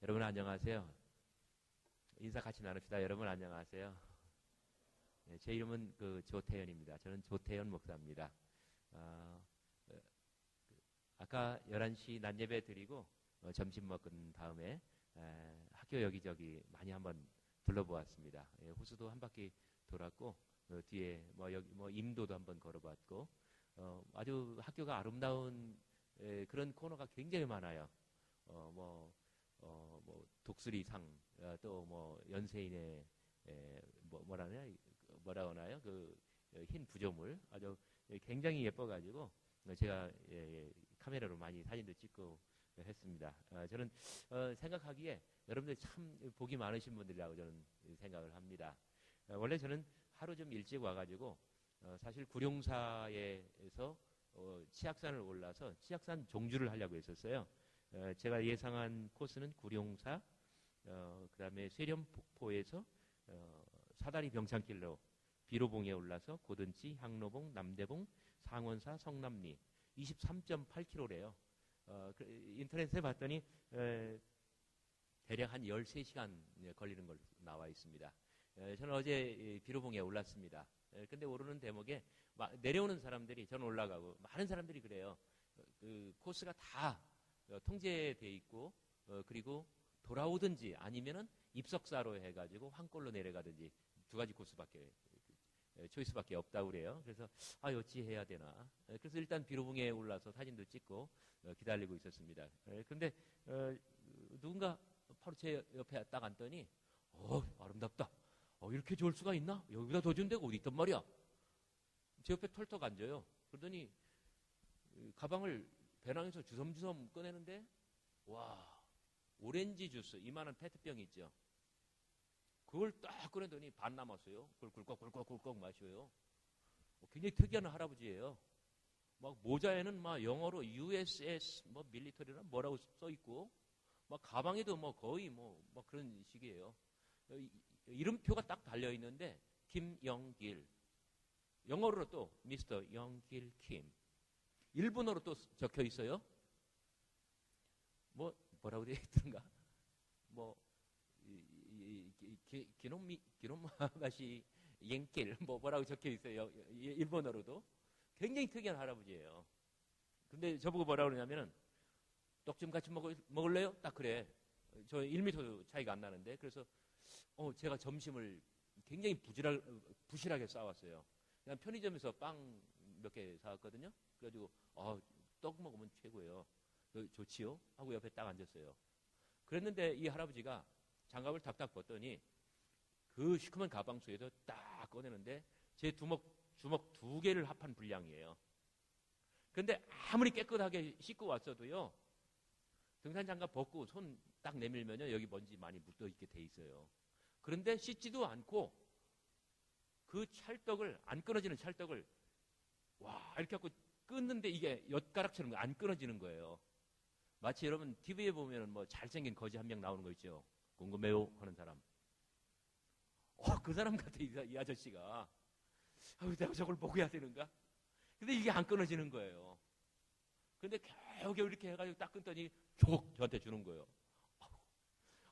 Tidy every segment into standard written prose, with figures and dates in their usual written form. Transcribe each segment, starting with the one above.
여러분 안녕하세요. 인사 같이 나눕시다. 여러분 안녕하세요. 네, 제 이름은 조태현입니다. 저는 조태현 목사입니다. 아까 11시 낮 예배 드리고 점심 먹은 다음에 학교 여기저기 많이 한번 둘러보았습니다. 호수도 한 바퀴 돌았고 뒤에 임도도 한번 걸어봤고 아주 학교가 아름다운 그런 코너가 굉장히 많아요. 독수리상 또 연세인의 뭐라 하나요? 흰 부조물 아주 굉장히 예뻐가지고 제가 카메라로 많이 사진도 찍고 했습니다. 저는 생각하기에 여러분들 참 복이 많으신 분들이라고 저는 생각을 합니다. 원래 저는 하루 좀 일찍 와가지고 사실 구룡사에서 치악산을 올라서 치악산 종주를 하려고 했었어요. 제가 예상한 코스는 구룡사, 그 다음에 쇠련폭포에서 사다리 병창길로 비로봉에 올라서 고든지, 향로봉, 남대봉, 상원사, 성남리 23.8km래요. 인터넷에 봤더니 대략 한 13시간 걸리는 걸로 나와 있습니다. 저는 어제 비로봉에 올랐습니다. 근데 오르는 대목에 내려오는 사람들이, 저는 올라가고 많은 사람들이 그래요. 코스가 다 통제돼 있고 그리고 돌아오든지 아니면은 입석사로 해가지고 황골로 내려가든지 두 가지 코스밖에 초이스밖에 없다고 그래요. 그래서 어찌 해야 되나. 그래서 일단 비로봉에 올라서 사진도 찍고 기다리고 있었습니다. 그런데 누군가 바로 제 옆에 딱 앉더니 아름답다. 이렇게 좋을 수가 있나? 여기가 더 좋은 데가 어디 있단 말이야. 제 옆에 털떡 앉아요. 그러더니 가방을 배낭에서 주섬주섬 꺼내는데 와, 오렌지 주스 이만한 페트병 있죠. 그걸 딱 꺼내더니 반 남았어요. 그걸 꿀꺽꿀꺽꿀꺽 마셔요. 굉장히 특이한 할아버지예요. 막 모자에는 막 영어로 USS 밀리터리나 뭐라고 써 있고, 막 가방에도 거의 그런 식이에요. 이름표가 딱 달려 있는데 김영길, 영어로 또 미스터 영길 킴, 일본어로 또 적혀 있어요. 뭐라고 되어 있던가? 기놈마가시 옌길 뭐라고 적혀 있어요. 일본어로도. 굉장히 특이한 할아버지예요. 근데 저보고 뭐라고 그러냐면은 떡 좀 같이 먹을래요? 딱 그래. 저 1m 차이가 안 나는데. 그래서 제가 점심을 굉장히 부실하게 싸왔어요. 그냥 편의점에서 빵 몇 개 사왔거든요. 그래가지고 떡 먹으면 최고예요. 좋지요? 하고 옆에 딱 앉았어요. 그랬는데 이 할아버지가 장갑을 탁탁 벗더니 그 시커먼 가방 속에서 딱 꺼내는데 제 주먹 2개를 합한 분량이에요. 그런데 아무리 깨끗하게 씻고 왔어도요, 등산 장갑 벗고 손 딱 내밀면요, 여기 먼지 많이 묻어있게 돼 있어요. 그런데 씻지도 않고 그 찰떡을, 안 끊어지는 찰떡을 이렇게 하고 끊는데 이게 엿가락처럼 안 끊어지는 거예요. 마치 여러분 TV에 보면 잘생긴 거지 한 명 나오는 거 있죠. 궁금해요 하는 사람. 그 사람 같아 이 아저씨가. 내가 저걸 먹어야 되는가? 근데 이게 안 끊어지는 거예요. 근데 겨우겨우 이렇게 해가지고 딱 끊더니 저한테 주는 거예요.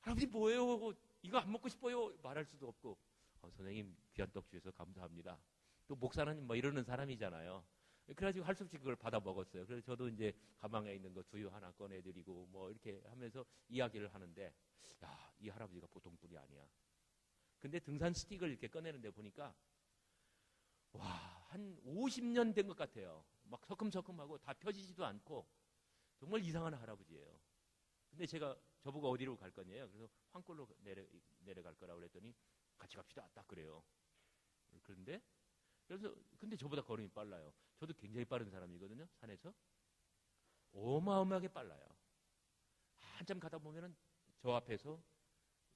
할아버지 뭐예요? 이거 안 먹고 싶어요. 말할 수도 없고. 선생님 귀한 떡 주셔서 감사합니다. 또 목사는 이러는 사람이잖아요. 그래가지고 할 수 없이 그걸 받아 먹었어요. 그래서 저도 이제 가방에 있는 거 두유 하나 꺼내드리고 이렇게 하면서 이야기를 하는데, 이 할아버지가 보통 분이 아니야. 근데 등산 스틱을 이렇게 꺼내는데 보니까 한 50년 된 것 같아요. 막 서큼서큼하고 다 펴지지도 않고 정말 이상한 할아버지예요. 근데 저보고 어디로 갈 거냐요. 그래서 황골로 내려갈 거라고 그랬더니 같이 갑시다. 딱 그래요. 근데 저보다 걸음이 빨라요. 저도 굉장히 빠른 사람이거든요. 산에서. 어마어마하게 빨라요. 한참 가다 보면은 저 앞에서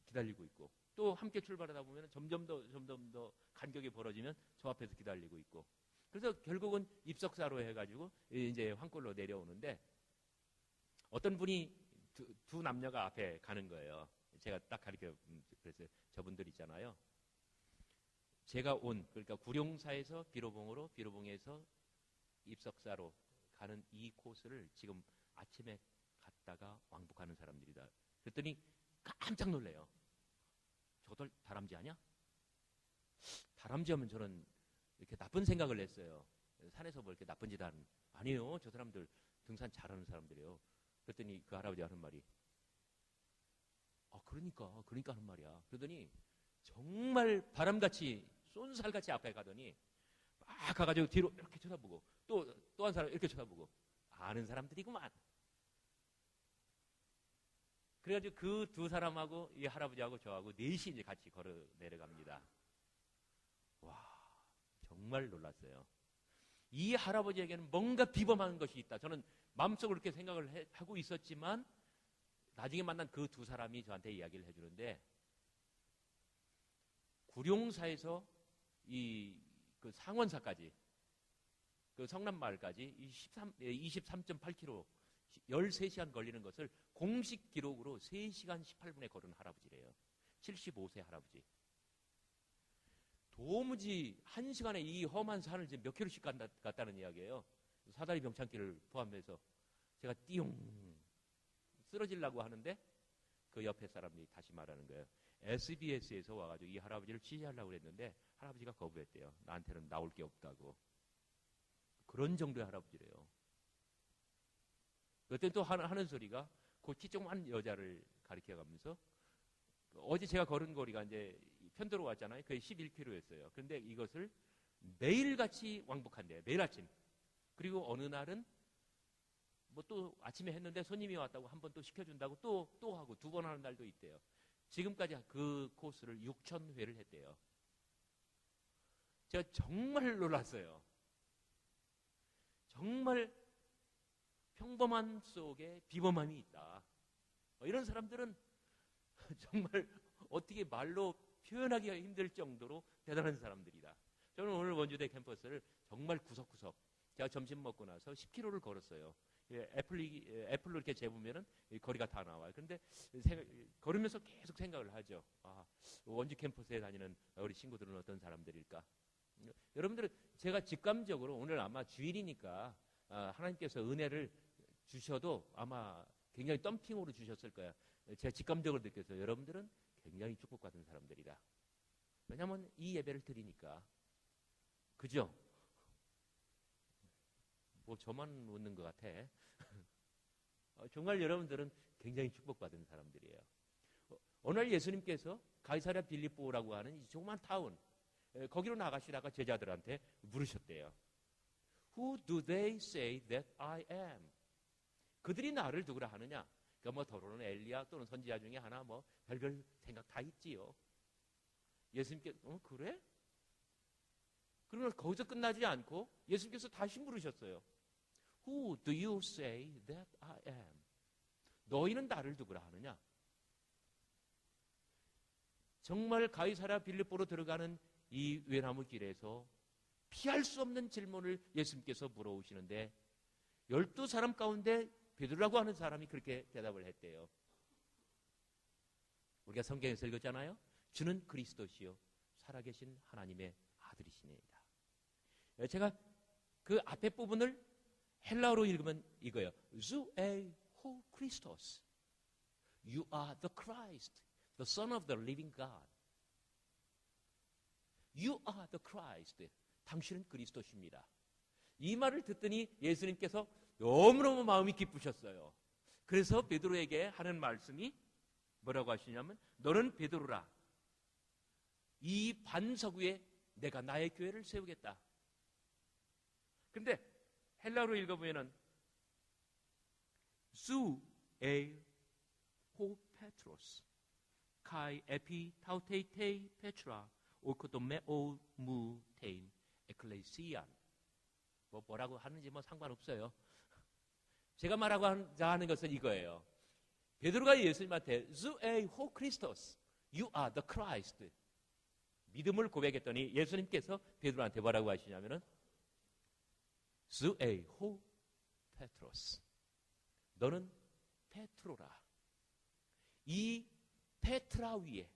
기다리고 있고, 또 함께 출발하다 보면 점점 더 간격이 벌어지면 저 앞에서 기다리고 있고. 그래서 결국은 입석사로 해가지고 이제 황골로 내려오는데, 어떤 분이 두 남녀가 앞에 가는 거예요. 제가 딱 그래서 저분들 있잖아요. 제가 그러니까 구룡사에서 비로봉으로, 비로봉에서 입석사로 가는 이 코스를 지금 아침에 갔다가 왕복하는 사람들이다. 그랬더니 깜짝 놀래요. 저들 다람쥐 아니야? 다람쥐 하면 저는 이렇게 나쁜 생각을 했어요. 산에서 뭐 이렇게 나쁜 짓 하는. 아니에요. 저 사람들 등산 잘하는 사람들이에요. 그랬더니 그 할아버지 하는 말이, 그러니까 하는 말이야. 그러더니 정말 바람같이 쏜살같이 앞에 가더니 막 가가지고 뒤로 이렇게 쳐다보고 또 한 사람 이렇게 쳐다보고 아는 사람들이구만. 그래가지고 그 두 사람하고 이 할아버지하고 저하고 넷이 이제 같이 걸어 내려갑니다. 와, 정말 놀랐어요. 이 할아버지에게는 뭔가 비범한 것이 있다. 저는 마음속으로 그렇게 생각을 하고 있었지만 나중에 만난 그 두 사람이 저한테 이야기를 해주는데, 구룡사에서 그 상원사까지, 그 성남마을까지 23.8km, 13시간 걸리는 것을 공식 기록으로 3시간 18분에 걸은 할아버지래요. 75세 할아버지. 도무지 1시간에 이 험한 산을 지금 몇 킬로씩 갔다는 이야기예요. 사다리 병창길을 포함해서. 제가 띠용 쓰러지려고 하는데 그 옆에 사람이 다시 말하는 거예요. SBS에서 와가지고 이 할아버지를 취재하려고 했는데 할아버지가 거부했대요. 나한테는 나올 게 없다고. 그런 정도의 할아버지래요. 그때 또 하는 소리가 그 키 조그만 여자를 가리켜가면서, 어제 제가 걸은 거리가 이제 편도로 왔잖아요. 거의 11km였어요. 그런데 이것을 매일같이 왕복한대요. 매일 아침. 그리고 어느 날은 뭐 또 아침에 했는데 손님이 왔다고 한 번 또 시켜준다고 또 하고 2번 하는 날도 있대요. 지금까지 그 코스를 6,000회를 했대요. 제가 정말 놀랐어요. 정말 평범한 속에 비범함이 있다. 이런 사람들은 정말 어떻게 말로 표현하기가 힘들 정도로 대단한 사람들이다. 저는 오늘 원주대 캠퍼스를 정말 구석구석, 제가 점심 먹고 나서 10km를 걸었어요. 애플로 이렇게 재보면은 거리가 다 나와요. 그런데 걸으면서 계속 생각을 하죠. 원주 캠퍼스에 다니는 우리 친구들은 어떤 사람들일까? 여러분들은 제가 직감적으로, 오늘 아마 주일이니까 하나님께서 은혜를 주셔도 아마 굉장히 덤핑으로 주셨을 거예요. 제가 직감적으로 느껴서 여러분들은 굉장히 축복받은 사람들이다. 왜냐하면 이 예배를 드리니까. 그죠? 뭐 저만 웃는 것 같아. 정말 여러분들은 굉장히 축복받은 사람들이에요. 어느 날 예수님께서 가이사랴 빌립보라고 하는 이 조그만 타운, 거기로 나가시다가 제자들한테 물으셨대요. Who do they say that I am? 그들이 나를 누구라 하느냐? 그러니까 뭐 더러는 엘리야 또는 선지자 중에 하나, 뭐 별별 생각 다 있지요. 예수님께서 그래? 그러면 거기서 끝나지 않고 예수님께서 다시 물으셨어요. Who do you say that I am? 너희는 나를 누구라 하느냐? 정말 가이사랴 빌립보로 들어가는 이 외나무 길에서 피할 수 없는 질문을 예수님께서 물어오시는데 12사람 가운데 베드로라고 하는 사람이 그렇게 대답을 했대요. 우리가 성경에서 읽었잖아요. 주는 그리스도시요 살아계신 하나님의 아들이시니이다. 제가 그 앞에 부분을 헬라어로 읽으면 이거예요. Zu ho Christos. You are the Christ, the Son of the living God. You are the Christ. 당신은 그리스도십니다. 이 말을 듣더니 예수님께서 너무너무 마음이 기쁘셨어요. 그래서 베드로에게 하는 말씀이 뭐라고 하시냐면, 너는 베드로라. 이 반석 위에 내가 나의 교회를 세우겠다. 근데 헬라어로 읽어보면은 Zu ho Petros kai epi tautei Petra 오코도메오 무테인 에클레시안. 뭐라고 하는지 뭐 상관없어요. 제가 말하고 하는 것은 이거예요. 베드로가 예수님한테 Zu ho Christos, you are the Christ. 믿음을 고백했더니 예수님께서 베드로한테 뭐라고 하시냐면은 Zu ho Petros. 너는 페트로라. 이 페트라 위에,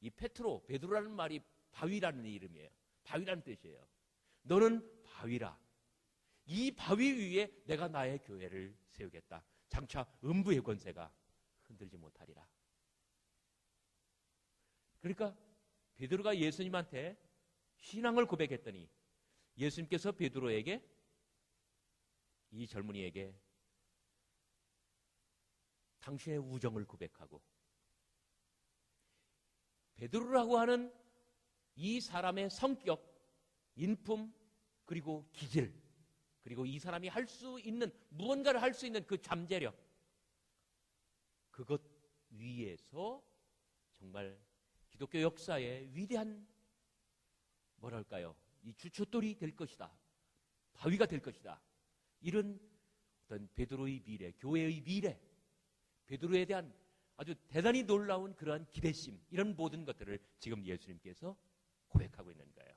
이 페트로, 베드로라는 말이 바위라는 이름이에요. 바위라는 뜻이에요. 너는 바위라. 이 바위 위에 내가 나의 교회를 세우겠다. 장차 음부의 권세가 흔들지 못하리라. 그러니까 베드로가 예수님한테 신앙을 고백했더니 예수님께서 베드로에게, 이 젊은이에게 당신의 우정을 고백하고, 베드로라고 하는 이 사람의 성격, 인품, 그리고 기질, 그리고 이 사람이 할 수 있는, 무언가를 할 수 있는 그 잠재력, 그것 위에서 정말 기독교 역사의 위대한, 뭐랄까요, 이 주춧돌이 될 것이다, 바위가 될 것이다, 이런 어떤 베드로의 미래, 교회의 미래, 베드로에 대한 아주 대단히 놀라운 그러한 기대심, 이런 모든 것들을 지금 예수님께서 고백하고 있는 거예요.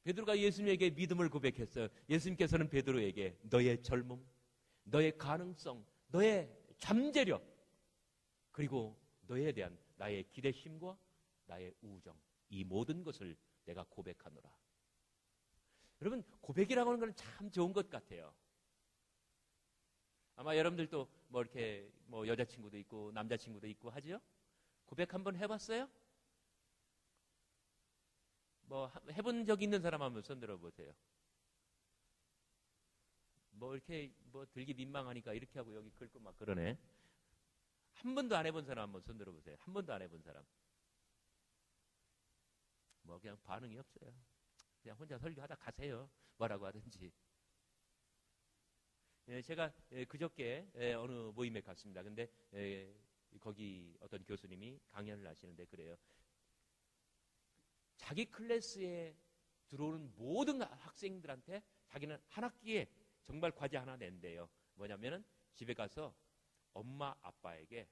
베드로가 예수님에게 믿음을 고백했어요. 예수님께서는 베드로에게 너의 젊음, 너의 가능성, 너의 잠재력, 그리고 너에 대한 나의 기대심과 나의 우정, 이 모든 것을 내가 고백하노라. 여러분, 고백이라고 하는 건 참 좋은 것 같아요. 아마 여러분들도 뭐 이렇게 뭐 여자친구도 있고 남자친구도 있고 하죠? 고백 한번 해봤어요? 뭐 해본 적 있는 사람 한번 손 들어보세요. 뭐 이렇게 뭐 들기 민망하니까 이렇게 하고 여기 긁고 막 그러네. 한 번도 안 해본 사람 한번 손 들어보세요. 한 번도 안 해본 사람. 뭐 그냥 반응이 없어요. 그냥 혼자 설교하다 가세요. 뭐라고 하든지. 제가 그저께 어느 모임에 갔습니다. 근데 거기 어떤 교수님이 강연을 하시는데 그래요. 자기 클래스에 들어오는 모든 학생들한테 자기는 한 학기에 정말 과제 하나 낸대요. 뭐냐면은 집에 가서 엄마 아빠에게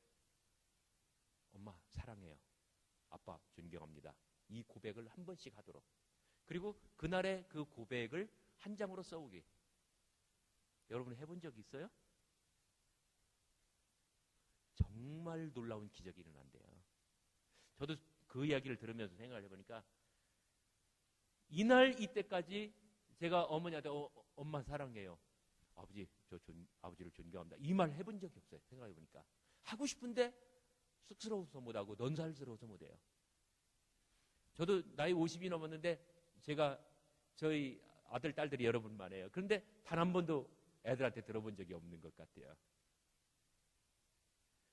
엄마 사랑해요, 아빠 존경합니다, 이 고백을 한 번씩 하도록. 그리고 그날의 그 고백을 한 장으로 써오기. 여러분 해본 적 있어요? 정말 놀라운 기적이 일어난대요. 저도 그 이야기를 들으면서 생각을 해보니까 이날 이때까지 제가 어머니한테 엄마 사랑해요, 아버지 아버지를 존경합니다, 이 말 해본 적이 없어요. 생각해보니까 하고 싶은데 쑥스러워서 못하고 넌살스러워서 못해요. 저도 나이 50이 넘었는데 제가 저희 아들 딸들이 여러분만 해요. 그런데 단 한 번도 애들한테 들어본 적이 없는 것 같아요.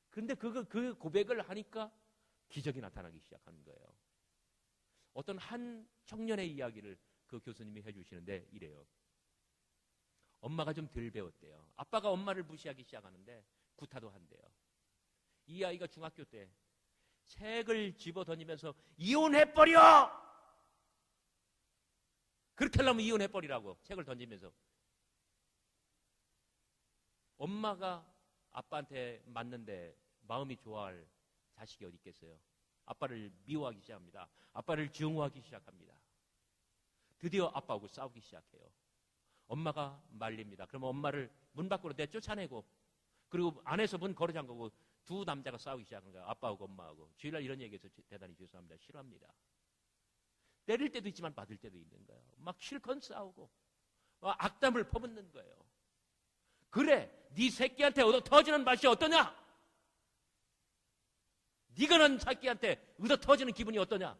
그런데 그 고백을 하니까 기적이 나타나기 시작하는 거예요. 어떤 한 청년의 이야기를 그 교수님이 해주시는데 이래요. 엄마가 좀 덜 배웠대요. 아빠가 엄마를 무시하기 시작하는데 구타도 한대요. 이 아이가 중학교 때 책을 집어 던지면서 이혼해버려! 그렇게 하려면 이혼해버리라고 책을 던지면서. 엄마가 아빠한테 맞는데 마음이 좋아할 자식이 어디 있겠어요. 아빠를 미워하기 시작합니다. 아빠를 증오하기 시작합니다. 드디어 아빠하고 싸우기 시작해요. 엄마가 말립니다. 그러면 엄마를 문 밖으로 내쫓아내고, 그리고 안에서 문 걸어 잠그고 두 남자가 싸우기 시작한 거예요. 아빠하고 엄마하고. 주일날 이런 얘기해서 대단히 죄송합니다. 싫어합니다. 때릴 때도 있지만 받을 때도 있는 거예요. 막 실컷 싸우고 악담을 퍼붓는 거예요. 그래, 네 새끼한테 얻어 터지는 맛이 어떠냐? 네가 난 새끼한테 얻어 터지는 기분이 어떠냐?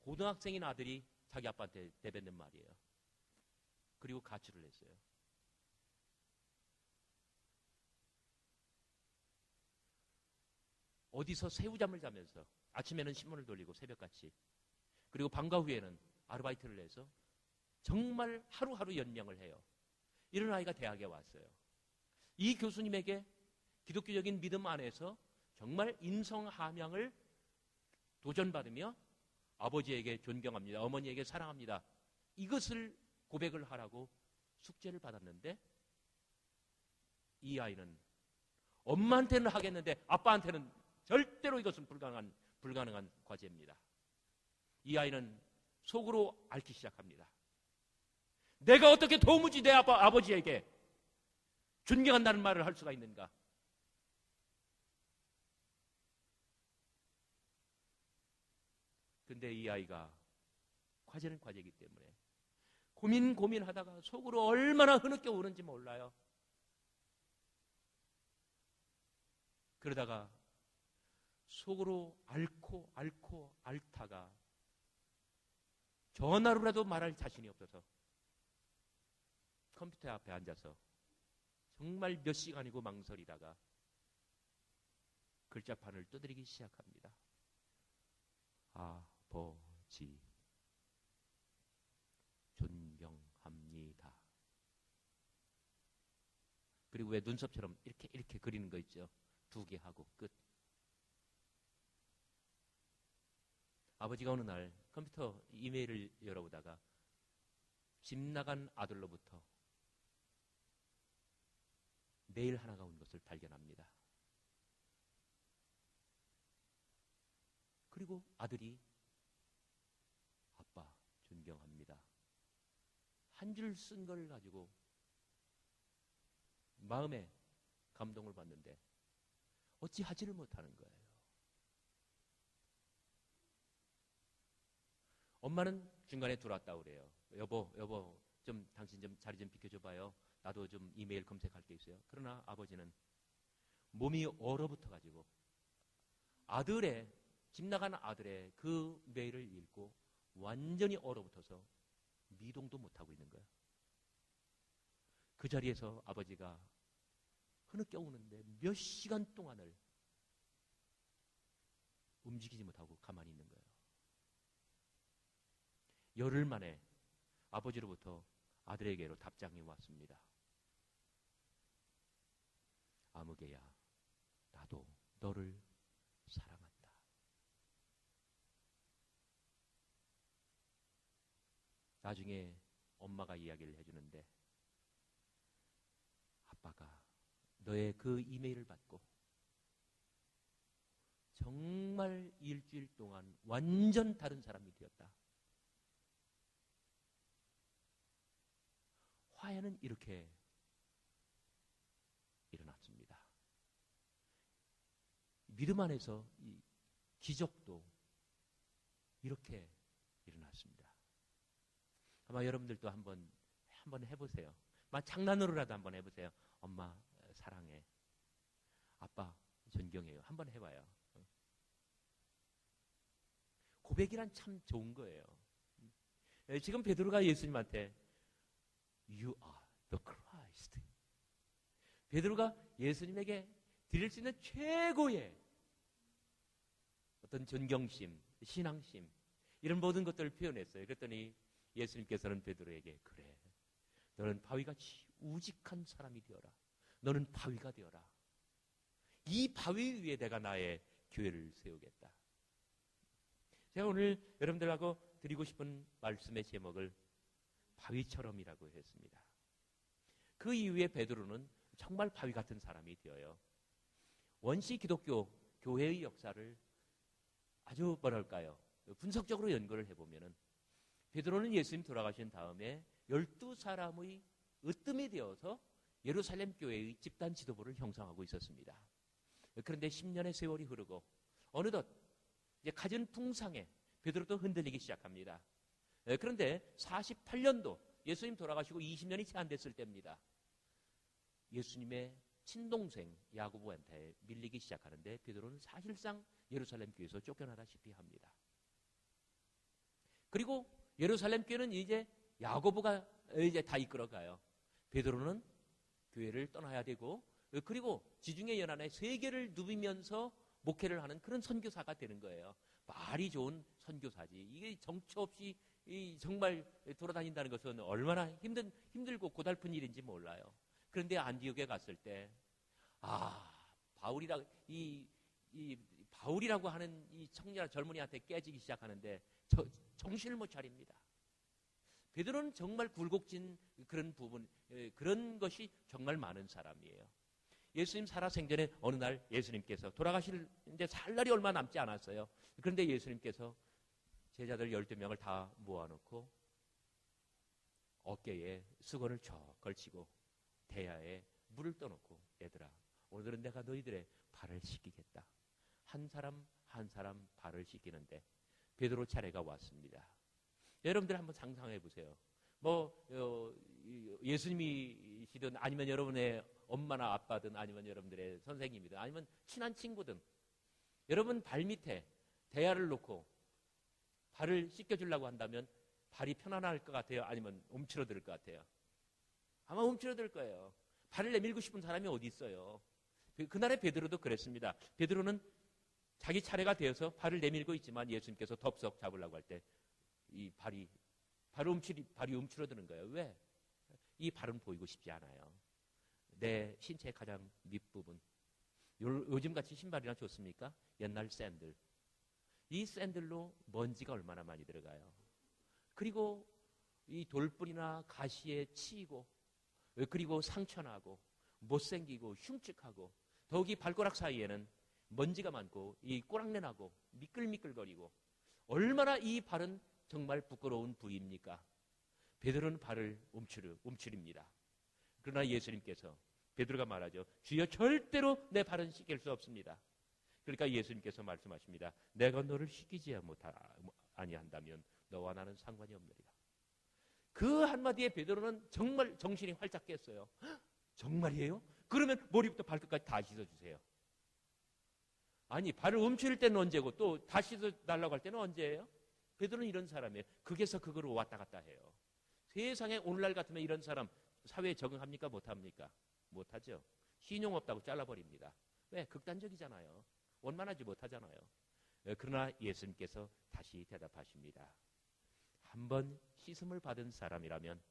고등학생인 아들이 자기 아빠한테 내뱉는 말이에요. 그리고 가출을 했어요. 어디서 새우잠을 자면서 아침에는 신문을 돌리고 새벽같이, 그리고 방과 후에는 아르바이트를 해서 정말 하루하루 연명을 해요. 이런 아이가 대학에 왔어요. 이 교수님에게 기독교적인 믿음 안에서 정말 인성함양을 도전받으며 아버지에게 존경합니다, 어머니에게 사랑합니다, 이것을 고백을 하라고 숙제를 받았는데, 이 아이는 엄마한테는 하겠는데 아빠한테는 절대로 이것은 불가능한 과제입니다. 이 아이는 속으로 앓기 시작합니다. 내가 어떻게 도무지 내 아버지에게 존경한다는 말을 할 수가 있는가? 근데 이 아이가 과제는 과제이기 때문에 고민하다가 속으로 얼마나 흐느껴 오는지 몰라요. 그러다가 속으로 앓고 앓다가 전화로라도 말할 자신이 없어서 컴퓨터 앞에 앉아서 정말 몇 시간이고 망설이다가 글자판을 두드리기 시작합니다. 아버지 존경합니다. 그리고 왜 눈썹처럼 이렇게 그리는 거 있죠? 2개 하고 끝. 아버지가 어느 날 컴퓨터 이메일을 열어보다가 집 나간 아들로부터 메일 하나가 온 것을 발견합니다. 그리고 아들이 아빠 존경합니다. 한 줄 쓴 걸 가지고 마음에 감동을 받는데 어찌 하지를 못하는 거예요. 엄마는 중간에 들어왔다고 그래요. 여보, 좀 당신 좀 자리 좀 비켜줘봐요. 나도 좀 이메일 검색할 게 있어요. 그러나 아버지는 몸이 얼어붙어가지고 집 나가는 아들의 그 메일을 읽고 완전히 얼어붙어서 미동도 못하고 있는 거예요. 그 자리에서 아버지가 흐느껴오는데 몇 시간 동안을 움직이지 못하고 가만히 있는 거예요. 열흘 만에 아버지로부터 아들에게로 답장이 왔습니다. 아무개야, 나도 너를 사랑한다. 나중에 엄마가 이야기를 해주는데 아빠가 너의 그 이메일을 받고 정말 일주일 동안 완전 다른 사람이 되었다. 화해는 이렇게 일어났습니다. 믿음 안에서 이 기적도 이렇게 일어났습니다. 아마 여러분들도 한번 해보세요. 장난으로라도 한번 해보세요. 엄마 사랑해. 아빠 존경해요. 한번 해봐요. 고백이란 참 좋은 거예요. 지금 베드로가 예수님한테 You are the Christ. 베드로가 예수님에게 드릴 수 있는 최고의 어떤 존경심, 신앙심 이런 모든 것들을 표현했어요. 그랬더니 예수님께서는 베드로에게 그래, 너는 바위같이 우직한 사람이 되어라. 너는 바위가 되어라. 이 바위 위에 내가 나의 교회를 세우겠다. 제가 오늘 여러분들하고 드리고 싶은 말씀의 제목을 바위처럼이라고 했습니다. 그 이후에 베드로는 정말 바위 같은 사람이 되어요. 원시 기독교 교회의 역사를 아주 분석적으로 연구를 해보면은 베드로는 예수님 돌아가신 다음에 12사람의 으뜸이 되어서 예루살렘 교회의 집단 지도부를 형성하고 있었습니다. 그런데 10년의 세월이 흐르고 어느덧 이제 갖은 풍상에 베드로도 흔들리기 시작합니다. 그런데 48년도 예수님 돌아가시고 20년이 채 안 됐을 때입니다. 예수님의 친동생 야고보한테 밀리기 시작하는데 베드로는 사실상 예루살렘 교회에서 쫓겨나다시피 합니다. 그리고 예루살렘 교회는 이제 야고보가 이제 다 이끌어가요. 베드로는 교회를 떠나야 되고 그리고 지중해 연안에 세계를 누비면서 목회를 하는 그런 선교사가 되는 거예요. 말이 좋은 선교사지. 이게 정처 없이 정말 돌아다닌다는 것은 얼마나 힘들고 고달픈 일인지 몰라요. 그런데 안디옥에 갔을 때 바울이라고 하는 이 청년 젊은이한테 깨지기 시작하는데 정신을 못 차립니다. 베드로는 정말 굴곡진 그런 것이 정말 많은 사람이에요. 예수님 살아생전에 어느 날 예수님께서 돌아가실 이제 살 날이 얼마 남지 않았어요. 그런데 예수님께서 제자들 12명을 다 모아놓고 어깨에 수건을 쫙 걸치고 대야에 물을 떠놓고 얘들아 오늘은 내가 너희들의 발을 씻기겠다. 한 사람 한 사람 발을 씻기는데 베드로 차례가 왔습니다. 여러분들 한번 상상해 보세요. 예수님이시든 아니면 여러분의 엄마나 아빠든 아니면 여러분들의 선생님이든 아니면 친한 친구든 여러분 발 밑에 대야를 놓고 발을 씻겨주려고 한다면 발이 편안할 것 같아요? 아니면 움츠러들 것 같아요? 아마 움츠러들 거예요. 발을 내밀고 싶은 사람이 어디 있어요? 그날의 베드로도 그랬습니다. 베드로는 자기 차례가 되어서 발을 내밀고 있지만 예수님께서 덥석 잡으려고 할 때 이 발이 움츠러드는 거예요. 왜? 이 발은 보이고 싶지 않아요. 내 신체의 가장 밑부분. 요즘같이 신발이나 좋습니까? 옛날 샌들. 이 샌들로 먼지가 얼마나 많이 들어가요. 그리고 이 돌뿌리나 가시에 치이고, 그리고 상처나고 못생기고 흉측하고, 더욱이 발가락 사이에는 먼지가 많고 이 꼬랑내 나고 미끌미끌거리고, 얼마나 이 발은 정말 부끄러운 부위입니까? 베드로는 발을 움츠립니다. 그러나 예수님께서, 베드로가 말하죠. 주여, 절대로 내 발은 씻길 수 없습니다. 그러니까 예수님께서 말씀하십니다. 내가 너를 씻기지 아니한다면 너와 나는 상관이 없느리라. 그 한마디에 베드로는 정말 정신이 활짝 깼어요. 정말이에요? 그러면 머리부터 발끝까지 다 씻어주세요. 아니, 발을 움츠릴 때는 언제고 또 다 씻어달라고 할 때는 언제예요? 베드로는 이런 사람이에요. 극에서 극으로 왔다 갔다 해요. 세상에 오늘날 같으면 이런 사람 사회에 적응합니까? 못합니까? 못하죠. 신용 없다고 잘라버립니다. 왜? 극단적이잖아요. 원만하지 못하잖아요. 그러나 예수님께서 다시 대답하십니다. 한번 씻음을 받은 사람이라면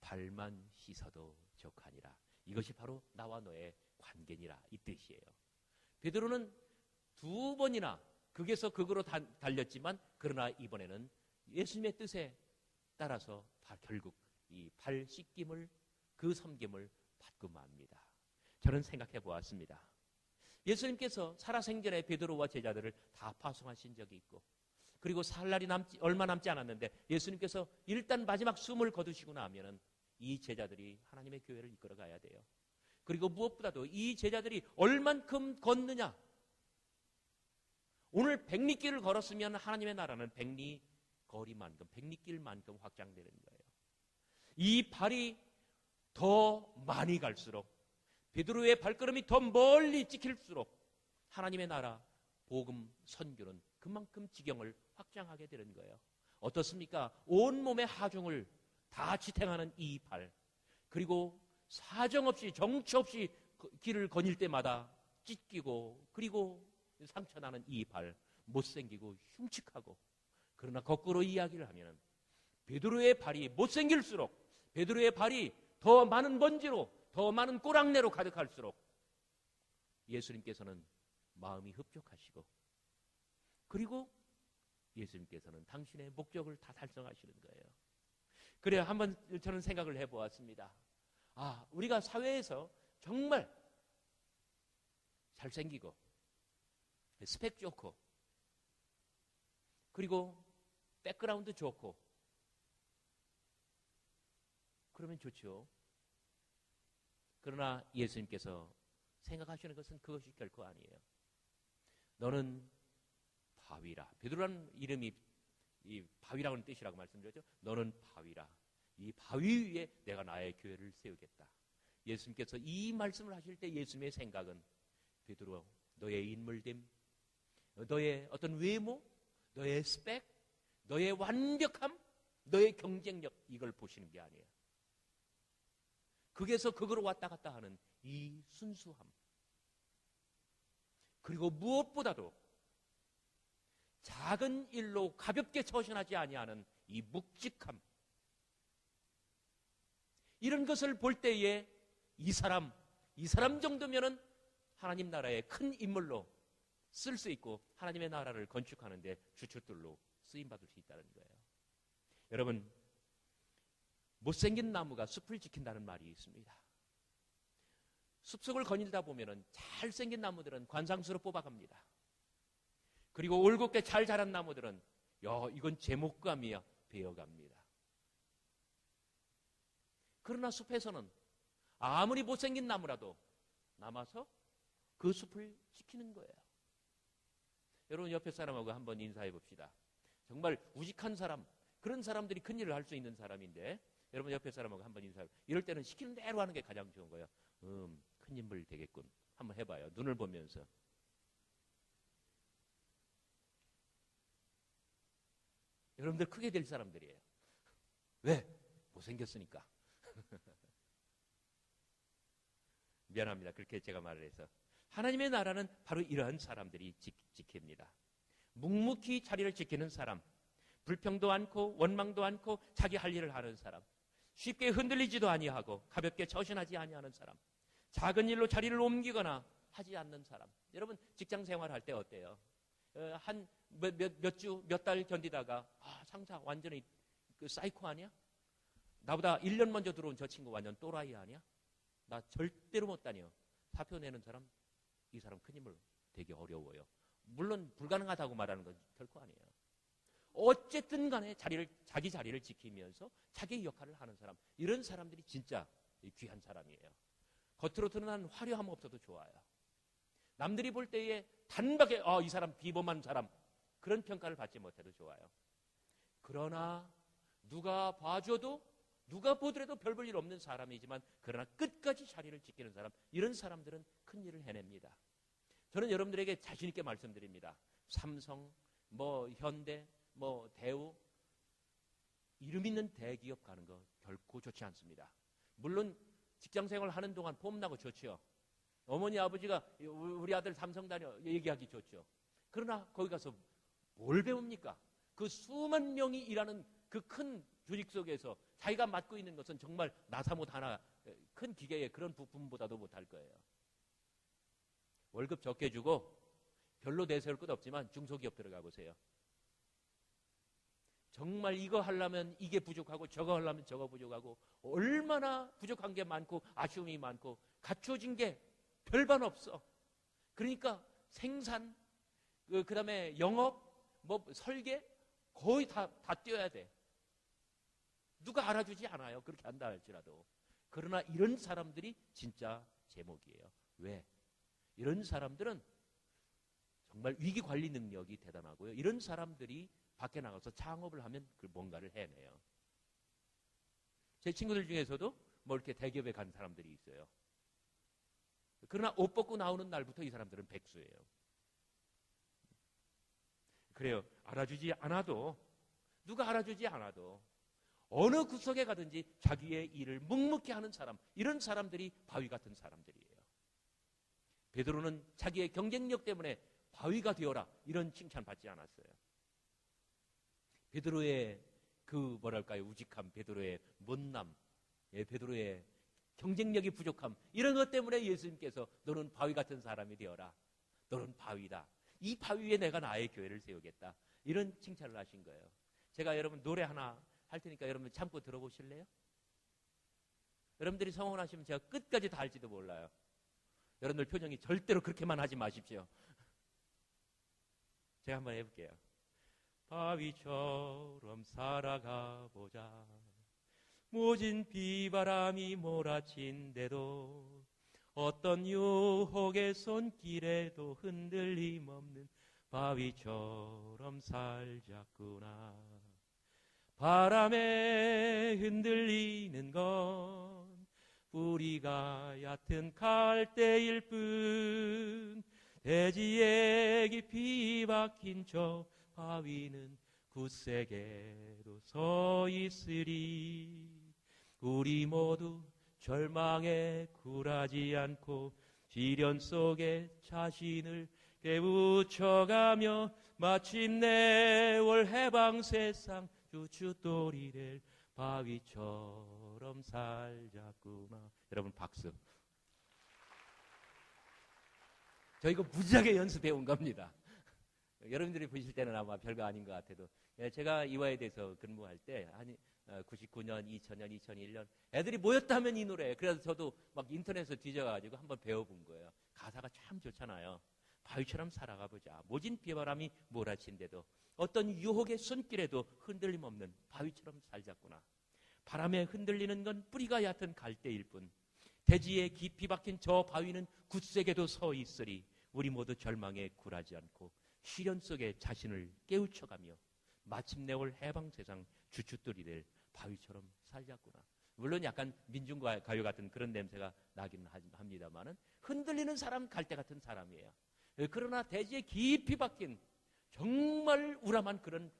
발만 씻어도 족하니라. 이것이 바로 나와 너의 관계니라, 이 뜻이에요. 베드로는 2번이나 극에서 극으로 달렸지만, 그러나 이번에는 예수님의 뜻에 따라서 결국 이 발 씻김을, 그 섬김을 받고 맙니다. 저는 생각해 보았습니다. 예수님께서 살아생전에 베드로와 제자들을 다 파송하신 적이 있고, 그리고 살 날이 얼마 남지 않았는데 예수님께서 일단 마지막 숨을 거두시고 나면은 이 제자들이 하나님의 교회를 이끌어 가야 돼요. 그리고 무엇보다도 이 제자들이 얼만큼 걷느냐. 오늘 백리길을 걸었으면 하나님의 나라는 백리길만큼 확장되는 거예요. 이 발이 더 많이 갈수록, 베드로의 발걸음이 더 멀리 찍힐수록 하나님의 나라 복음 선교는 그만큼 지경을 확장하게 되는 거예요. 어떻습니까? 온몸의 하중을 다 지탱하는 이 발, 그리고 사정없이 정처 없이 길을 거닐 때마다 찢기고, 그리고 상처나는 이 발, 못생기고 흉측하고, 그러나 거꾸로 이야기를 하면 베드로의 발이 못생길수록, 베드로의 발이 더 많은 먼지로, 더 많은 꼬랑내로 가득할수록 예수님께서는 마음이 흡족하시고, 그리고 예수님께서는 당신의 목적을 다 달성하시는 거예요. 그래야 한번 저는 생각을 해보았습니다. 우리가 사회에서 정말 잘생기고 스펙 좋고, 그리고 백그라운드 좋고, 그러면 좋죠. 그러나 예수님께서 생각하시는 것은 그것이 결코 아니에요. 너는 바위라. 베드로라는 이름이 이 바위라는 뜻이라고 말씀드렸죠. 너는 바위라. 이 바위 위에 내가 나의 교회를 세우겠다. 예수님께서 이 말씀을 하실 때 예수님의 생각은, 베드로, 너의 인물됨, 너의 어떤 외모, 너의 스펙, 너의 완벽함, 너의 경쟁력, 이걸 보시는 게 아니에요. 극에서 극으로 왔다 갔다 하는 이 순수함, 그리고 무엇보다도 작은 일로 가볍게 처신하지 아니하는 이 묵직함, 이런 것을 볼 때에 이 사람 정도면은 하나님 나라의 큰 인물로 쓸 수 있고 하나님의 나라를 건축하는데 주춧돌로 쓰임받을 수 있다는 거예요. 여러분, 못생긴 나무가 숲을 지킨다는 말이 있습니다. 숲속을 거닐다 보면은 잘생긴 나무들은 관상수로 뽑아갑니다. 그리고 올곧게 잘 자란 나무들은 이건 제목감이야 베어갑니다. 그러나 숲에서는 아무리 못생긴 나무라도 남아서 그 숲을 지키는 거예요. 여러분, 옆에 사람하고 한번 인사해 봅시다. 정말 우직한 사람, 그런 사람들이 큰 일을 할 수 있는 사람인데, 여러분 옆에 사람하고 한번 인사해. 이럴 때는 시키는 대로 하는 게 가장 좋은 거예요. 큰 인물 되겠군. 한번 해봐요. 눈을 보면서. 여러분들 크게 될 사람들이에요. 왜? 못생겼으니까. 미안합니다. 그렇게 제가 말을 해서. 하나님의 나라는 바로 이러한 사람들이 지킵니다. 묵묵히 자리를 지키는 사람, 불평도 않고 원망도 않고 자기 할 일을 하는 사람, 쉽게 흔들리지도 아니하고 가볍게 처신하지 아니하는 사람, 작은 일로 자리를 옮기거나 하지 않는 사람. 여러분 직장 생활할 때 어때요? 한 몇 주, 몇 달 견디다가 상사 완전히 그 사이코 아니야? 나보다 1년 먼저 들어온 저 친구 완전 또라이 아니야? 나 절대로 못 다녀. 사표 내는 사람, 이 사람 큰 힘을 되게 어려워요. 물론 불가능하다고 말하는 건 결코 아니에요. 어쨌든 간에 자기 자리를 지키면서 자기의 역할을 하는 사람, 이런 사람들이 진짜 귀한 사람이에요. 겉으로 드러난 화려함 없어도 좋아요. 남들이 볼 때에 단박에 이 사람 비범한 사람, 그런 평가를 받지 못해도 좋아요. 그러나 누가 봐줘도 누가 보더라도 별 볼 일 없는 사람이지만 그러나 끝까지 자리를 지키는 사람, 이런 사람들은 큰 일을 해냅니다. 저는 여러분들에게 자신 있게 말씀드립니다. 삼성, 현대, 대우, 이름 있는 대기업 가는 거 결코 좋지 않습니다. 물론 직장생활 하는 동안 폼나고 좋죠. 어머니 아버지가 우리 아들 삼성 다녀 얘기하기 좋죠. 그러나 거기 가서 뭘 배웁니까? 그 수만 명이 일하는 그 큰 조직 속에서 자기가 맡고 있는 것은 정말 나사못 하나, 큰 기계의 그런 부품보다도 못할 거예요. 월급 적게 주고 별로 내세울 것 없지만 중소기업 들어가 보세요. 정말 이거 하려면 이게 부족하고 저거 하려면 저거 부족하고 얼마나 부족한 게 많고 아쉬움이 많고 갖춰진 게 별반 없어. 그러니까 생산, 그 다음에 영업, 설계 거의 다 뛰어야 돼. 누가 알아주지 않아요. 그렇게 한다 할지라도. 그러나 이런 사람들이 진짜 제목이에요. 왜? 이런 사람들은 정말 위기관리 능력이 대단하고요. 이런 사람들이 밖에 나가서 창업을 하면 그 뭔가를 해내요. 제 친구들 중에서도 이렇게 대기업에 간 사람들이 있어요. 그러나 옷 벗고 나오는 날부터 이 사람들은 백수예요. 그래요. 알아주지 않아도, 누가 알아주지 않아도 어느 구석에 가든지 자기의 일을 묵묵히 하는 사람, 이런 사람들이 바위 같은 사람들이에요. 베드로는 자기의 경쟁력 때문에 바위가 되어라, 이런 칭찬 받지 않았어요. 베드로의 우직함, 베드로의 못남, 베드로의 경쟁력이 부족함, 이런 것 때문에 예수님께서 너는 바위 같은 사람이 되어라. 너는 바위다. 이 바위 위에 내가 나의 교회를 세우겠다. 이런 칭찬을 하신 거예요. 제가 여러분 노래 하나 할 테니까 여러분 참고 들어보실래요? 여러분들이 성원하시면 제가 끝까지 다 할지도 몰라요. 여러분들 표정이 절대로 그렇게만 하지 마십시오. 제가 한번 해볼게요. 바위처럼 살아가 보자. 모진 비바람이 몰아친데도 어떤 유혹의 손길에도 흔들림 없는 바위처럼 살자꾸나. 바람에 흔들리는 건 뿌리가 얕은 갈대일 뿐, 대지에 깊이 박힌 저 바위는 굳세게도 서 있으리. 우리 모두 절망에 굴하지 않고 시련 속에 자신을 깨우쳐가며 마침내 올 해방 세상 주춧돌이 될 바위처럼 살자꾸나. 여러분 박수. 저 이거 무지하게 연습해 온 겁니다. 여러분들이 보실 때는 아마 별거 아닌 것 같아도, 제가 이화에 대해서 근무할 때 한 99년, 2000년, 2001년 애들이 모였다면 이 노래. 그래서 저도 막 인터넷에서 뒤져가지고 한번 배워본 거예요. 가사가 참 좋잖아요. 바위처럼 살아가 보자. 모진 비바람이 몰아친데도 어떤 유혹의 손길에도 흔들림 없는 바위처럼 살자꾸나. 바람에 흔들리는 건 뿌리가 얕은 갈대일 뿐, 대지에 깊이 박힌 저 바위는 굳세게도 서 있으리. 우리 모두 절망에 굴하지 않고 시련 속에 자신을 깨우쳐가며 마침내 올 해방 세상 주춧돌이 될 바위처럼 살자꾸나. 물론 약간 민중가요 같은 그런 냄새가 나긴 합니다만은 흔들리는 사람 갈대 같은 사람이에요. 그러나 대지에 깊이 박힌 정말 우람한 그런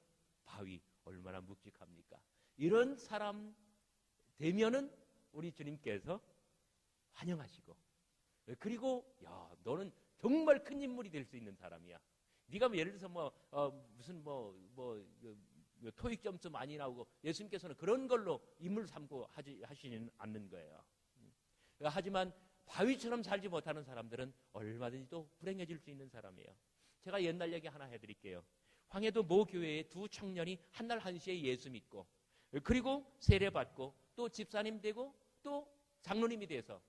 바위, 얼마나 묵직합니까? 이런 사람 되면은 우리 주님께서 환영하시고, 그리고 야, 너는 정말 큰 인물이 될 수 있는 사람이야. 네가 뭐 예를 들어서 무슨 토익 점수 많이 나오고, 예수님께서는 그런 걸로 인물 삼고 하시는 않는 거예요. 하지만 바위처럼 살지 못하는 사람들은 얼마든지 또 불행해질 수 있는 사람이에요. 제가 옛날 얘기 하나 해드릴게요. 황해도 모 교회의 두 청년이 한날 한시에 예수 믿고, 그리고 세례받고, 또 집사님 되고, 또 장로님이 돼서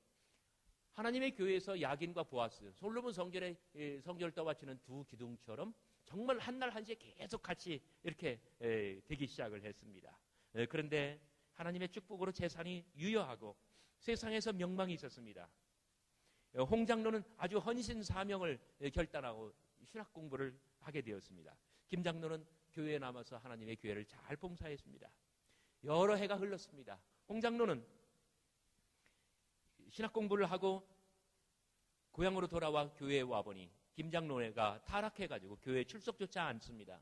하나님의 교회에서 야긴과 보아스, 솔로몬 성전을 떠받치는 두 기둥처럼 정말 한날 한시에 계속 같이 이렇게 되기 시작을 했습니다. 그런데 하나님의 축복으로 재산이 유효하고 세상에서 명망이 있었습니다. 홍 장로는 아주 헌신 사명을 결단하고 신학 공부를 하게 되었습니다. 김 장로는 교회에 남아서 하나님의 교회를 잘 봉사했습니다. 여러 해가 흘렀습니다. 홍 장로는 신학 공부를 하고 고향으로 돌아와 교회에 와보니 김 장로가 타락해가지고 교회에 출석조차 않습니다.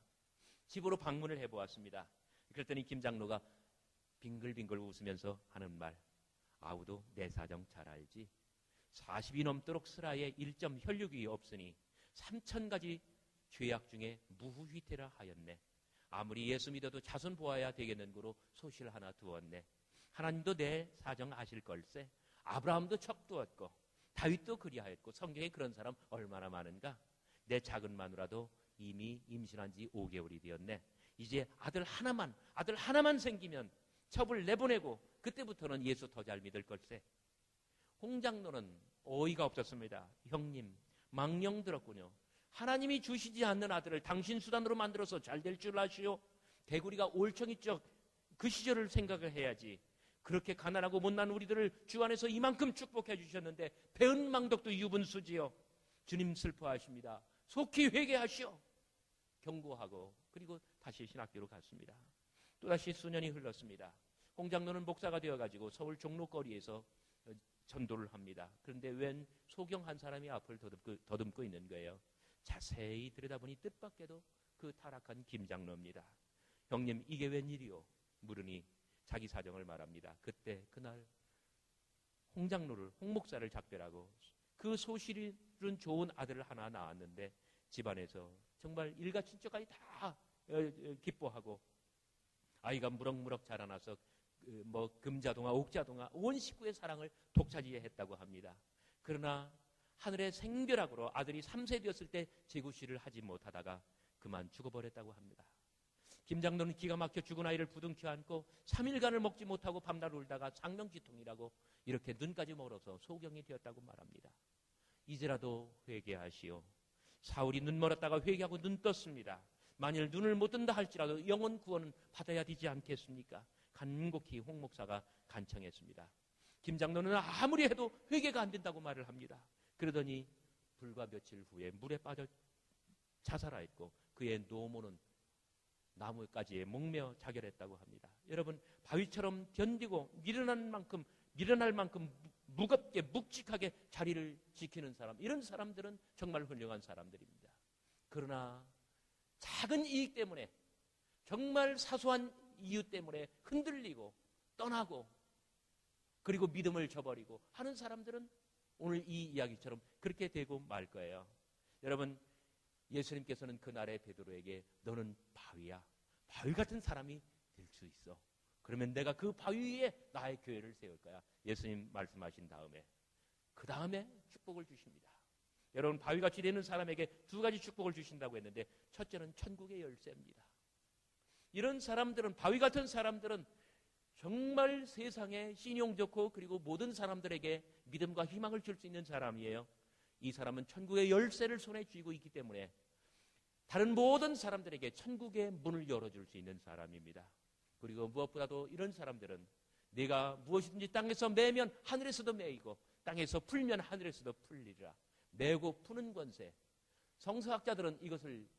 집으로 방문을 해보았습니다. 그랬더니 김 장로가 빙글빙글 웃으면서 하는 말, 아우도 내 사정 잘 알지. 40이 넘도록 슬하에 1점 혈육이 없으니 3,000가지 죄악 중에 무후휘태라 하였네. 아무리 예수 믿어도 자손 보아야 되겠는 거로 소실 하나 두었네. 하나님도 내 사정 아실 걸세. 아브라함도 척두었고 다윗도 그리하였고 성경에 그런 사람 얼마나 많은가. 내 작은 마누라도 이미 임신한 지 5개월이 되었네. 이제 아들 하나만 생기면 첩을 내보내고 그때부터는 예수 더 잘 믿을 걸세. 홍 장로는 어이가 없었습니다. 형님, 망령 들었군요. 하나님이 주시지 않는 아들을 당신 수단으로 만들어서 잘 될 줄 아시오? 개구리가 올챙이 쩍 그 시절을 생각을 해야지. 그렇게 가난하고 못난 우리들을 주 안에서 이만큼 축복해 주셨는데 배은 망덕도 유분수지요. 주님 슬퍼하십니다. 속히 회개하시오. 경고하고 그리고 다시 신학교로 갔습니다. 또다시 수년이 흘렀습니다. 홍 장로는 목사가 되어가지고 서울 종로거리에서 전도를 합니다. 그런데 웬 소경 한 사람이 앞을 더듬고 있는 거예요. 자세히 들여다보니 뜻밖에도 그 타락한 김 장로입니다. 형님, 이게 웬일이요? 물으니 자기 사정을 말합니다. 그날 홍 장로를, 홍 목사를 작별하고 그 소실은 좋은 아들을 하나 낳았는데 집안에서 정말 일가 친척까지 다 기뻐하고 아이가 무럭무럭 자라나서 금자동아 옥자동아 온 식구의 사랑을 독차지했다고 합니다. 그러나 하늘의 생벼락으로 아들이 3세 되었을 때 제구실을 하지 못하다가 그만 죽어버렸다고 합니다. 김 장로는 기가 막혀 죽은 아이를 부둥켜 안고 3일간을 먹지 못하고 밤낮 울다가 장명지통이라고 이렇게 눈까지 멀어서 소경이 되었다고 말합니다. 이제라도 회개하시오. 사울이 눈 멀었다가 회개하고 눈 떴습니다. 만일 눈을 못 뜬다 할지라도 영혼 구원은 받아야 되지 않겠습니까? 간곡히 홍 목사가 간청했습니다. 김 장로는 아무리 해도 회개가 안 된다고 말을 합니다. 그러더니 불과 며칠 후에 물에 빠져 자살하였고 그의 노모는 나무까지에 목매어 자결했다고 합니다. 여러분, 바위처럼 견디고 밀어날 만큼 무겁게 묵직하게 자리를 지키는 사람, 이런 사람들은 정말 훌륭한 사람들입니다. 그러나 작은 이익 때문에, 정말 사소한 이유 때문에 흔들리고 떠나고 그리고 믿음을 저버리고 하는 사람들은 오늘 이 이야기처럼 그렇게 되고 말 거예요. 여러분, 예수님께서는 그날의 베드로에게 너는 바위야. 바위 같은 사람이 될 수 있어. 그러면 내가 그 바위 위에 나의 교회를 세울 거야. 예수님 말씀하신 다음에 그 다음에 축복을 주십니다. 여러분, 바위같이 되는 사람에게 두 가지 축복을 주신다고 했는데 첫째는 천국의 열쇠입니다. 이런 사람들은, 바위 같은 사람들은 정말 세상에 신용 좋고 그리고 모든 사람들에게 믿음과 희망을 줄 수 있는 사람이에요. 이 사람은 천국의 열쇠를 손에 쥐고 있기 때문에 다른 모든 사람들에게 천국의 문을 열어줄 수 있는 사람입니다. 그리고 무엇보다도 이런 사람들은 내가 무엇이든지 땅에서 매면 하늘에서도 매이고 땅에서 풀면 하늘에서도 풀리리라. 매고 푸는 권세. 성서학자들은 이것을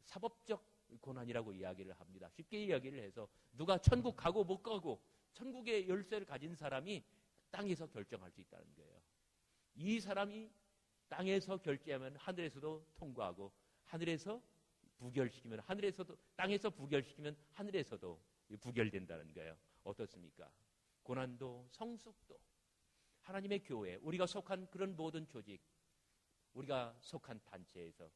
사법적 고난이라고 이야기를 합니다. 쉽게 이야기를 해서 누가 천국 가고 못 가고 천국의 열쇠를 가진 사람이 땅에서 결정할 수 있다는 거예요. 이 사람이 땅에서 결제하면 하늘에서도 통과하고 하늘에서 부결시키면 하늘에서도, 땅에서 부결시키면 하늘에서도 부결된다는 거예요. 어떻습니까? 고난도, 성숙도, 하나님의 교회, 우리가 속한 그런 모든 조직, 우리가 속한 단체에서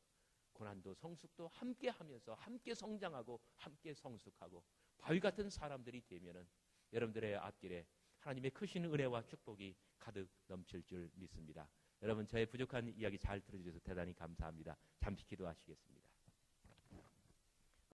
고난도, 성숙도 함께 하면서 함께 성장하고 함께 성숙하고 바위 같은 사람들이 되면은 여러분들의 앞길에 하나님의 크신 은혜와 축복이 가득 넘칠 줄 믿습니다. 여러분, 저의 부족한 이야기 잘 들어주셔서 대단히 감사합니다. 잠시 기도하시겠습니다.